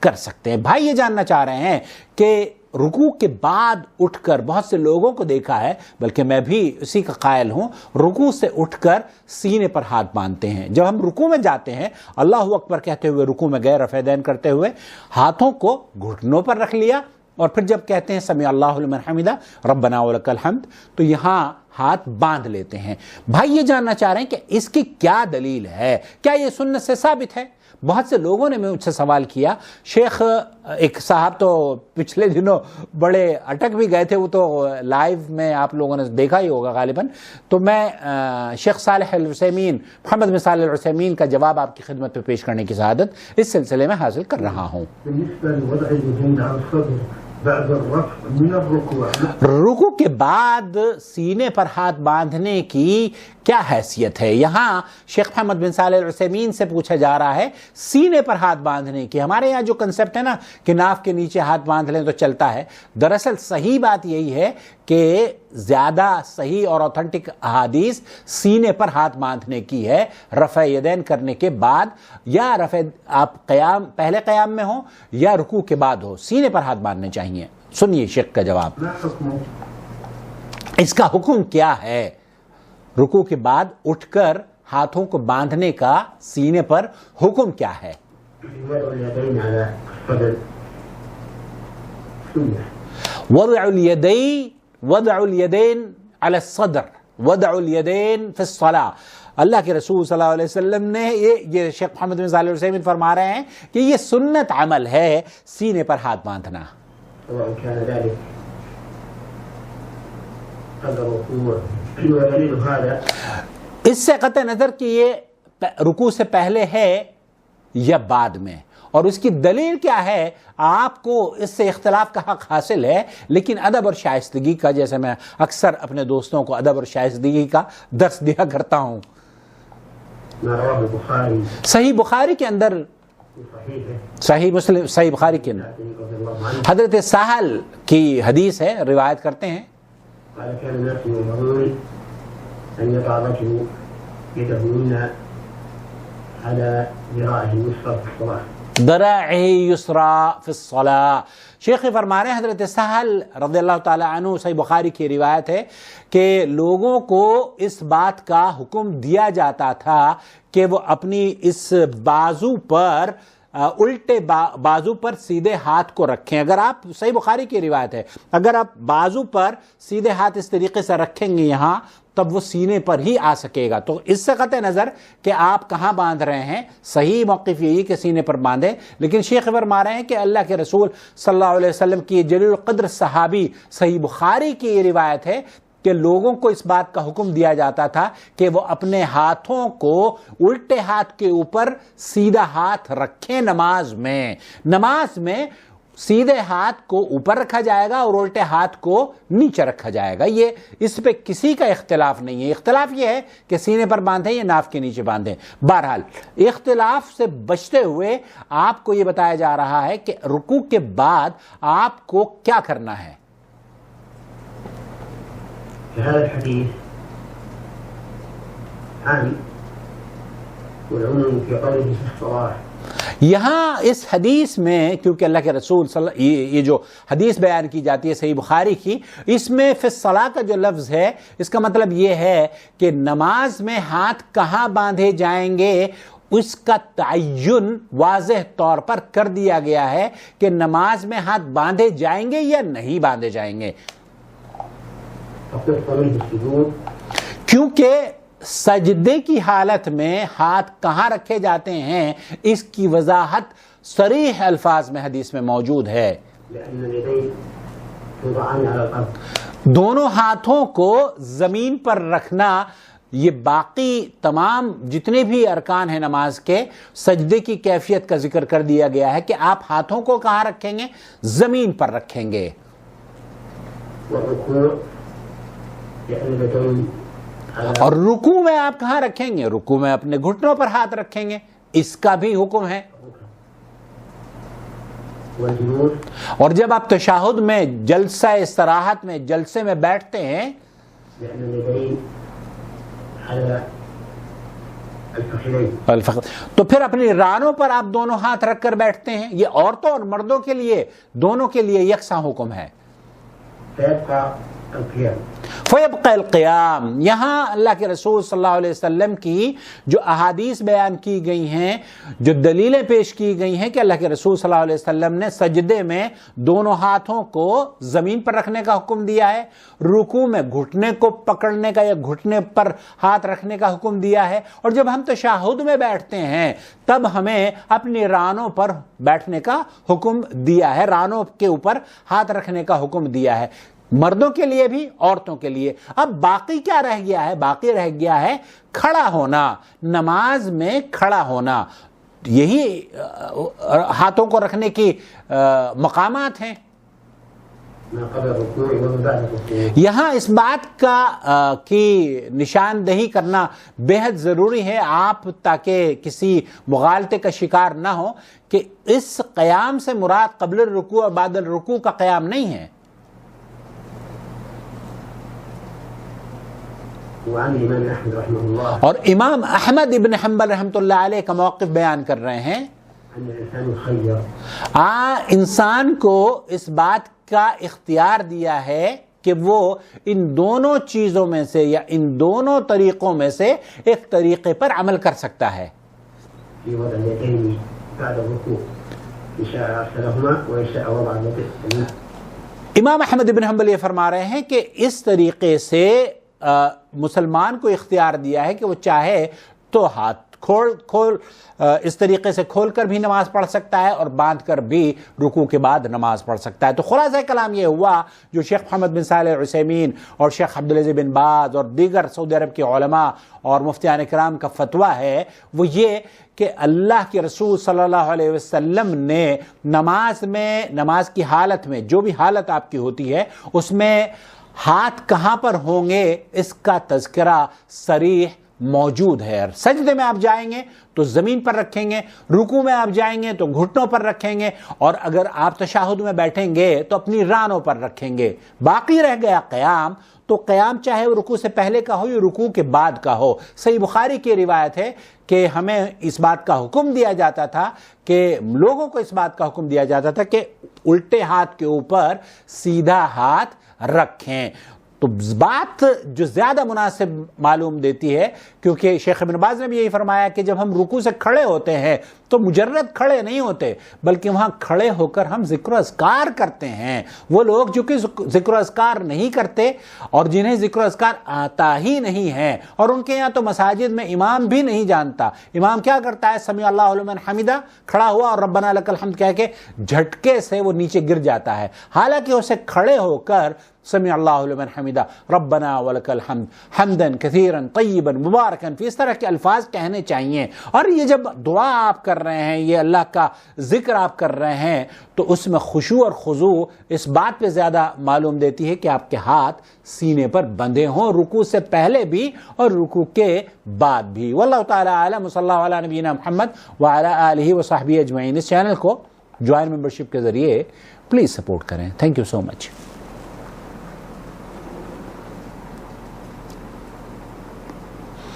کر سکتے ہیں۔ بھائی یہ جاننا چاہ رہے ہیں کہ رکوع کے بعد اٹھ کر بہت سے لوگوں کو دیکھا ہے، بلکہ میں بھی اسی کا قائل ہوں، رکوع سے اٹھ کر سینے پر ہاتھ باندھتے ہیں۔ جب ہم رکوع میں جاتے ہیں اللہ اکبر کہتے ہوئے رکوع میں گئے، رفع دین کرتے ہوئے ہاتھوں کو گھٹنوں پر رکھ لیا، اور پھر جب کہتے ہیں سمیع اللہ لمن حمدہ ربنا ولک الحمد تو یہاں ہاتھ باندھ لیتے ہیں۔ بھائی یہ جاننا چاہ رہے ہیں کہ اس کی کیا دلیل ہے، کیا یہ سنت سے ثابت ہے؟ بہت سے لوگوں نے مجھ سے سوال کیا، شیخ ایک صاحب تو پچھلے دنوں بڑے اٹک بھی گئے تھے، وہ تو لائیو میں آپ لوگوں نے دیکھا ہی ہوگا غالباً، تو میں شیخ صالح العثیمین، محمد بن صالح العثیمین کا جواب آپ کی خدمت میں پیش کرنے کی سعادت اس سلسلے میں حاصل کر رہا ہوں۔ رکوع کے بعد سینے پر ہاتھ باندھنے کی کیا حیثیت ہے؟ یہاں شیخ محمد بن صالح العثیمین سے پوچھا جا رہا ہے سینے پر ہاتھ باندھنے کی۔ ہمارے یہاں جو کنسپٹ ہے نا کہ ناف کے نیچے ہاتھ باندھ لیں تو چلتا ہے، دراصل صحیح بات یہی ہے کہ زیادہ صحیح اور اوتھنٹک احادیث سینے پر ہاتھ باندھنے کی ہے، رفع یدین کرنے کے بعد، یا آپ پہلے قیام میں ہو یا رکوع کے بعد ہو، سینے پر ہاتھ باندھنے چاہیے۔ سنیے شیخ کا جواب، اس کا حکم کیا ہے؟ رکوع کے بعد اٹھ کر ہاتھوں کو باندھنے کا سینے پر حکم کیا ہے؟ وضع الیدین علی الصدر، وضع الیدین فی الصلاۃ۔ اللہ کے رسول صلی اللہ علیہ وسلم نے یہ شیخ محمد بن صالح العثیمین فرما رہے ہیں کہ یہ سنت عمل ہے سینے پر ہاتھ باندھنا۔ اس سے قطع نظر کہ یہ رکوع سے پہلے ہے یا بعد میں، اور اس کی دلیل کیا ہے؟ آپ کو اس سے اختلاف کا حق حاصل ہے، لیکن ادب اور شائستگی کا، جیسے میں اکثر اپنے دوستوں کو ادب اور شائستگی کا درس دیا کرتا ہوں، صحیح بخاری کے اندر، صحیح مسلم، صحیح بخاری کے اندر حضرت سہل کی حدیث ہے، روایت کرتے ہیں ذراعہ یسریٰ فی الصلاۃ۔ شیخ فرما رہے ہیں حضرت سہل رضی اللہ تعالی عنہ، صحیح بخاری کی روایت ہے کہ لوگوں کو اس بات کا حکم دیا جاتا تھا کہ وہ اپنی اس بازو پر، الٹے بازو پر سیدھے ہاتھ کو رکھیں۔ اگر آپ، صحیح بخاری کی روایت ہے، اگر آپ بازو پر سیدھے ہاتھ اس طریقے سے رکھیں گے یہاں، تب وہ سینے پر ہی آ سکے گا۔ تو اس سے قطع نظر کہ آپ کہاں باندھ رہے ہیں، صحیح موقف یہی کہ سینے پر باندھیں، لیکن شیخ فرما رہے ہیں کہ اللہ کے رسول صلی اللہ علیہ وسلم کی جلیل القدر صحابی، صحیح بخاری کی یہ روایت ہے کہ لوگوں کو اس بات کا حکم دیا جاتا تھا کہ وہ اپنے ہاتھوں کو الٹے ہاتھ کے اوپر سیدھا ہاتھ رکھیں۔ نماز میں سیدھے ہاتھ کو اوپر رکھا جائے گا اور الٹے ہاتھ کو نیچے رکھا جائے گا، یہ اس پہ کسی کا اختلاف نہیں ہے۔ اختلاف یہ ہے کہ سینے پر باندھیں یا ناف کے نیچے باندھیں۔ بہرحال اختلاف سے بچتے ہوئے آپ کو یہ بتایا جا رہا ہے کہ رکوع کے بعد آپ کو کیا کرنا ہے۔ هذا الحديث عام والعموم في قوله في الصلاة۔ یہاں اس حدیث میں، کیونکہ اللہ کے رسول یہ جو حدیث بیان کی جاتی ہے صحیح بخاری کی، اس میں فی الصلاۃ کا جو لفظ ہے، اس کا مطلب یہ ہے کہ نماز میں ہاتھ کہاں باندھے جائیں گے اس کا تعین واضح طور پر کر دیا گیا ہے کہ نماز میں ہاتھ باندھے جائیں گے یا نہیں باندھے جائیں گے، کیونکہ سجدے کی حالت میں ہاتھ کہاں رکھے جاتے ہیں اس کی وضاحت صریح الفاظ میں حدیث میں موجود ہے۔ دونوں ہاتھوں کو زمین پر رکھنا، یہ باقی تمام جتنے بھی ارکان ہیں نماز کے، سجدے کی کیفیت کا ذکر کر دیا گیا ہے کہ آپ ہاتھوں کو کہاں رکھیں گے؟ زمین پر رکھیں گے۔ اور رکوع میں آپ کہاں رکھیں گے؟ رکوع میں اپنے گھٹنوں پر ہاتھ رکھیں گے، اس کا بھی حکم ہے۔ اور جب آپ تشہد میں، جلسہ استراحت میں، جلسے میں بیٹھتے ہیں الفخذين. تو پھر اپنی رانوں پر آپ دونوں ہاتھ رکھ کر بیٹھتے ہیں. یہ عورتوں اور مردوں کے لیے دونوں کے لیے یکساں حکم ہے. فيبقى القيام. فیبقى القیام. یہاں اللہ کے رسول صلی اللہ علیہ وسلم کی جو احادیث بیان کی گئی ہیں، جو دلیلیں پیش کی گئی ہیں کہ اللہ کے رسول صلی اللہ علیہ وسلم نے سجدے میں دونوں ہاتھوں کو زمین پر رکھنے کا حکم دیا ہے، رکوع میں گھٹنے کو پکڑنے کا یا گھٹنے پر ہاتھ رکھنے کا حکم دیا ہے، اور جب ہم تشہد میں بیٹھتے ہیں تب ہمیں اپنی رانوں پر بیٹھنے کا حکم دیا ہے، رانوں کے اوپر ہاتھ رکھنے کا حکم دیا ہے، مردوں کے لیے بھی عورتوں کے لیے. اب باقی کیا رہ گیا ہے؟ باقی رہ گیا ہے کھڑا ہونا، نماز میں کھڑا ہونا. یہی ہاتھوں کو رکھنے کی مقامات ہیں. ما قبل الركوع ومن بعد الركوع. یہاں اس بات کی نشاندہی کرنا بے حد ضروری ہے آپ تاکہ کسی مغالطے کا شکار نہ ہو کہ اس قیام سے مراد قبل الرکوع اور بعد الرکوع کا قیام نہیں ہے. وعن الإمام أحمد رحمه الله اور امام احمد ابن حنبل رحمۃ اللہ علیہ کا موقف بیان کر رہے ہیں. أن الإنسان يخير. انسان کو اس بات کا اختیار دیا ہے کہ وہ ان دونوں چیزوں میں سے یا ان دونوں طریقوں میں سے ایک طریقے پر عمل کر سکتا ہے. في وضع اليدين بعد الركوع إن شاء أرسلهما وإن شاء وضع اليدين. امام احمد ابن حنبل یہ فرما رہے ہیں کہ اس طریقے سے مسلمان کو اختیار دیا ہے کہ وہ چاہے تو ہاتھ کھول اس طریقے سے کھول کر بھی نماز پڑھ سکتا ہے اور باندھ کر بھی رکوع کے بعد نماز پڑھ سکتا ہے. تو خلاصہ کلام یہ ہوا جو شیخ محمد بن صالح العثیمین اور شیخ عبدالعزیز بن باز اور دیگر سعودی عرب کے علماء اور مفتیان کرام کا فتویٰ ہے وہ یہ کہ اللہ کے رسول صلی اللہ علیہ وسلم نے نماز کی حالت میں جو بھی حالت آپ کی ہوتی ہے اس میں ہاتھ کہاں پر ہوں گے اس کا تذکرہ صریح موجود ہے. سجدے میں آپ جائیں گے تو زمین پر رکھیں گے، رکوع میں آپ جائیں گے تو گھٹنوں پر رکھیں گے، اور اگر آپ تشہد میں بیٹھیں گے تو اپنی رانوں پر رکھیں گے. باقی رہ گیا قیام، تو قیام چاہے وہ رکوع سے پہلے کا ہو یا رکوع کے بعد کا ہو. صحیح بخاری کی روایت ہے کہ ہمیں اس بات کا حکم دیا جاتا تھا کہ لوگوں کو اس بات کا حکم دیا جاتا تھا کہ الٹے ہاتھ کے اوپر سیدھا ہاتھ رکھیں. تو بات جو زیادہ مناسب معلوم دیتی ہے، کیونکہ شیخ ابن باز نے بھی یہی فرمایا کہ جب ہم رکوع سے کھڑے ہوتے ہیں تو مجرد کھڑے نہیں ہوتے بلکہ وہاں کھڑے ہو کر ہم ذکر و اذکار کرتے ہیں. وہ لوگ جو کہ ذکر و اذکار نہیں کرتے اور جنہیں ذکر و اذکار آتا ہی نہیں ہے، اور ان کے یہاں تو مساجد میں امام بھی نہیں جانتا، امام کیا کرتا ہے سمیع اللہ لمن حمدہ کھڑا ہوا اور ربنا لک الحمد کہہ کے جھٹکے سے وہ نیچے گر جاتا ہے، حالانکہ اسے کھڑے ہو کر سمیع اللہ لمن حمدہ ربنا ولک الحمد حمدا کثیرا طیبا مبارکا فی، اس طرح کے الفاظ کہنے چاہیے. اور یہ جب دعا آپ کر رہے ہیں، یہ اللہ کا ذکر آپ کر رہے ہیں، تو اس میں خشوع اور خضوع اس بات پہ زیادہ معلوم دیتی ہے کہ آپ کے ہاتھ سینے پر بندھے ہوں، رکوع سے پہلے بھی اور رکوع کے بعد بھی. واللہ تعالی اعلم. صلی اللہ علی نبینا محمد وعلی آلہ وصحبہ اجمعین. اس چینل کو جوائن ممبرشپ کے ذریعے پلیز سپورٹ کریں. Thank you so much.